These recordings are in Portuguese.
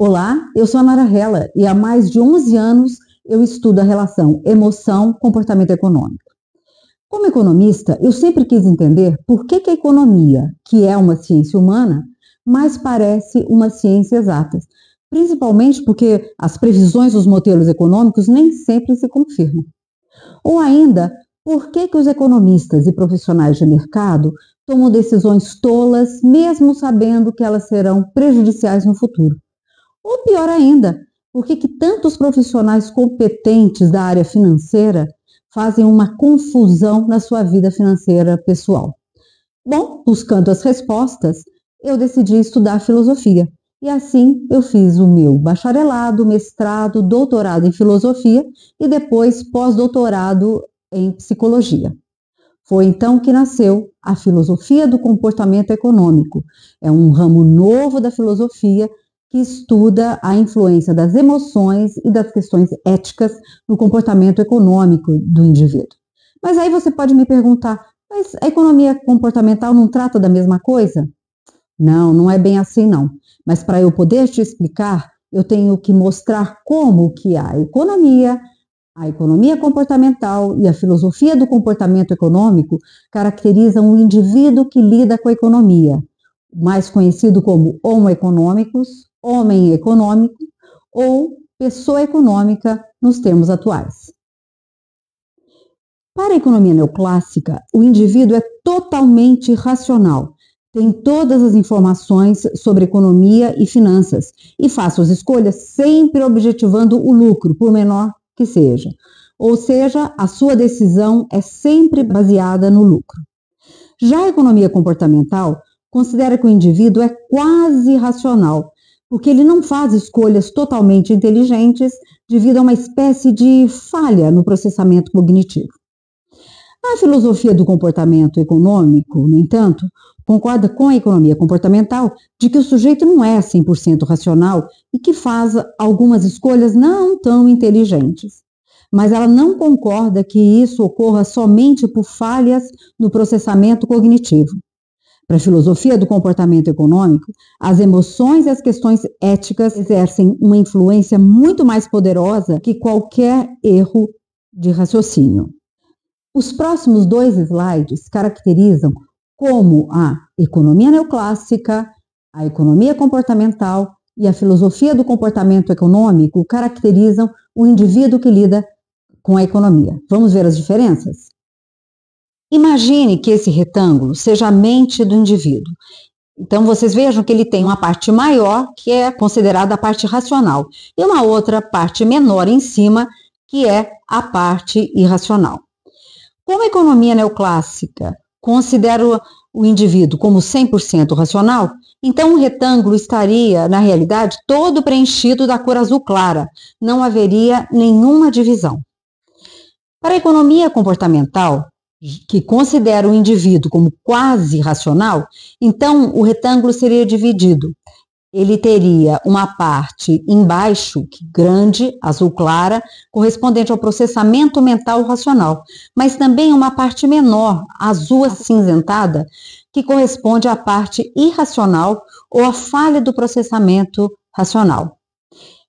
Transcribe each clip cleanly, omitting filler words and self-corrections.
Olá, eu sou a Nara Hella e há mais de 11 anos eu estudo a relação emoção-comportamento econômico. Como economista, eu sempre quis entender por que a economia, que é uma ciência humana, mais parece uma ciência exata, principalmente porque as previsões dos modelos econômicos nem sempre se confirmam. Ou ainda, por que os economistas e profissionais de mercado tomam decisões tolas, mesmo sabendo que elas serão prejudiciais no futuro? Ou pior ainda, por que tantos profissionais competentes da área financeira fazem uma confusão na sua vida financeira pessoal? Bom, buscando as respostas, eu decidi estudar filosofia. E assim eu fiz o meu bacharelado, mestrado, doutorado em filosofia e depois pós-doutorado em psicologia. Foi então que nasceu a filosofia do comportamento econômico. É um ramo novo da filosofia que estuda a influência das emoções e das questões éticas no comportamento econômico do indivíduo. Mas aí você pode me perguntar, mas a economia comportamental não trata da mesma coisa? Não, não é bem assim não. Mas para eu poder te explicar, eu tenho que mostrar como que a economia comportamental e a filosofia do comportamento econômico caracterizam o indivíduo que lida com a economia, mais conhecido como homo economicus, homem econômico ou pessoa econômica nos termos atuais. Para a economia neoclássica, o indivíduo é totalmente racional, tem todas as informações sobre economia e finanças e faz suas escolhas sempre objetivando o lucro, por menor que seja. Ou seja, a sua decisão é sempre baseada no lucro. Já a economia comportamental considera que o indivíduo é quase racional, porque ele não faz escolhas totalmente inteligentes devido a uma espécie de falha no processamento cognitivo. A filosofia do comportamento econômico, no entanto, concorda com a economia comportamental de que o sujeito não é 100% racional e que faz algumas escolhas não tão inteligentes. Mas ela não concorda que isso ocorra somente por falhas no processamento cognitivo. Para a filosofia do comportamento econômico, as emoções e as questões éticas exercem uma influência muito mais poderosa que qualquer erro de raciocínio. Os próximos 2 slides caracterizam como a economia neoclássica, a economia comportamental e a filosofia do comportamento econômico caracterizam o indivíduo que lida com a economia. Vamos ver as diferenças? Imagine que esse retângulo seja a mente do indivíduo. Então, vocês vejam que ele tem uma parte maior, que é considerada a parte racional, e uma outra parte menor em cima, que é a parte irracional. Como a economia neoclássica considera o indivíduo como 100% racional, então o retângulo estaria, na realidade, todo preenchido da cor azul clara, não haveria nenhuma divisão. Para a economia comportamental, que considera o indivíduo como quase racional, então o retângulo seria dividido. Ele teria uma parte embaixo, grande, azul clara, correspondente ao processamento mental racional, mas também uma parte menor, azul acinzentada, que corresponde à parte irracional ou à falha do processamento racional.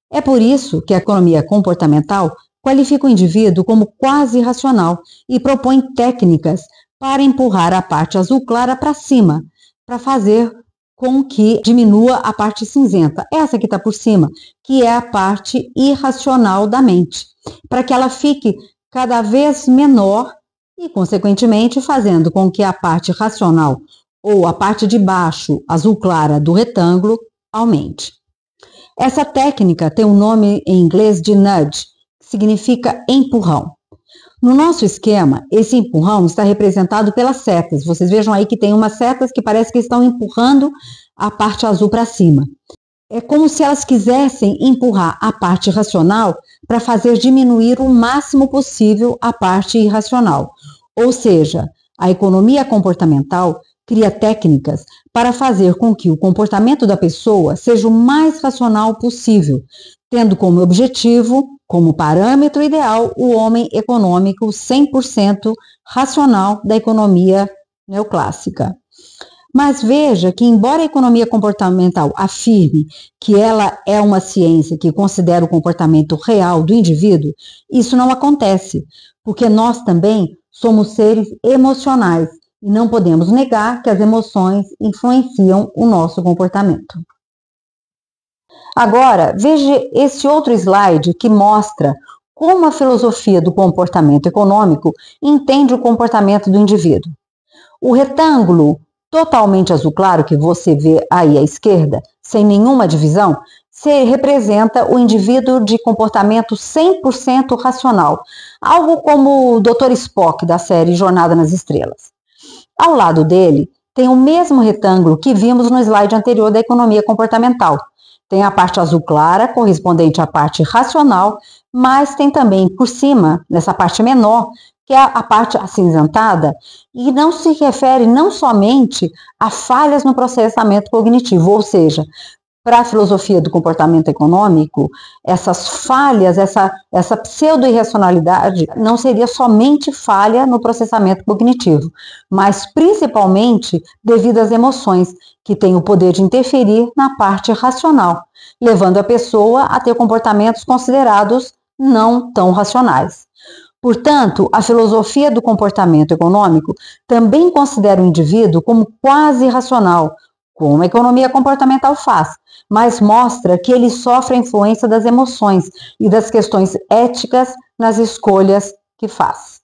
É por isso que a economia comportamental qualifica o indivíduo como quase racional e propõe técnicas para empurrar a parte azul clara para cima, para fazer com que diminua a parte cinzenta, essa que está por cima, que é a parte irracional da mente, para que ela fique cada vez menor e, consequentemente, fazendo com que a parte racional ou a parte de baixo, azul clara, do retângulo, aumente. Essa técnica tem um nome em inglês de nudge, que significa empurrão. No nosso esquema, esse empurrão está representado pelas setas. Vocês vejam aí que tem umas setas que parece que estão empurrando a parte azul para cima. É como se elas quisessem empurrar a parte racional para fazer diminuir o máximo possível a parte irracional. Ou seja, a economia comportamental cria técnicas para fazer com que o comportamento da pessoa seja o mais racional possível, tendo como objetivo, como parâmetro ideal, o homem econômico 100% racional da economia neoclássica. Mas veja que, embora a economia comportamental afirme que ela é uma ciência que considera o comportamento real do indivíduo, isso não acontece, porque nós também somos seres emocionais e não podemos negar que as emoções influenciam o nosso comportamento. Agora, veja esse outro slide que mostra como a filosofia do comportamento econômico entende o comportamento do indivíduo. O retângulo totalmente azul claro que você vê aí à esquerda, sem nenhuma divisão, representa o indivíduo de comportamento 100% racional, algo como o Dr. Spock da série Jornada nas Estrelas. Ao lado dele, tem o mesmo retângulo que vimos no slide anterior da economia comportamental. Tem a parte azul clara, correspondente à parte racional, mas tem também por cima, nessa parte menor, que é a parte acinzentada, e não se refere não somente a falhas no processamento cognitivo, ou seja, para a filosofia do comportamento econômico, essas falhas, essa pseudo-irracionalidade não seria somente falha no processamento cognitivo, mas principalmente devido às emoções, que têm o poder de interferir na parte racional, levando a pessoa a ter comportamentos considerados não tão racionais. Portanto, a filosofia do comportamento econômico também considera o indivíduo como quase irracional, como a economia comportamental faz, mas mostra que ele sofre a influência das emoções e das questões éticas nas escolhas que faz.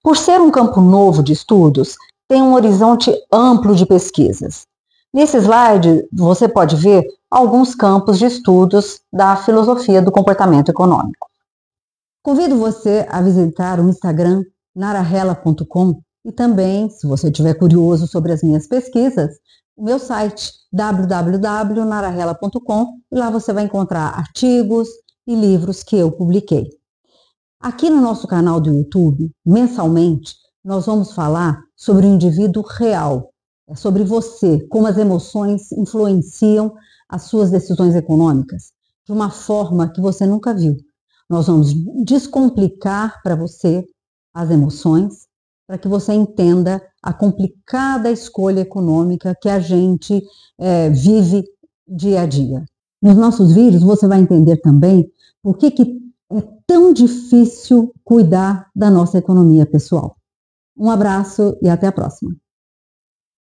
Por ser um campo novo de estudos, tem um horizonte amplo de pesquisas. Nesse slide, você pode ver alguns campos de estudos da filosofia do comportamento econômico. Convido você a visitar o Instagram narahela.com e também, se você estiver curioso sobre as minhas pesquisas, o meu site www.narahela.com, e lá você vai encontrar artigos e livros que eu publiquei. Aqui no nosso canal do YouTube, mensalmente, nós vamos falar sobre o indivíduo real, sobre você, como as emoções influenciam as suas decisões econômicas, de uma forma que você nunca viu. Nós vamos descomplicar para você as emoções, para que você entenda a complicada escolha econômica que a gente vive dia a dia. Nos nossos vídeos você vai entender também por que é tão difícil cuidar da nossa economia pessoal. Um abraço e até a próxima.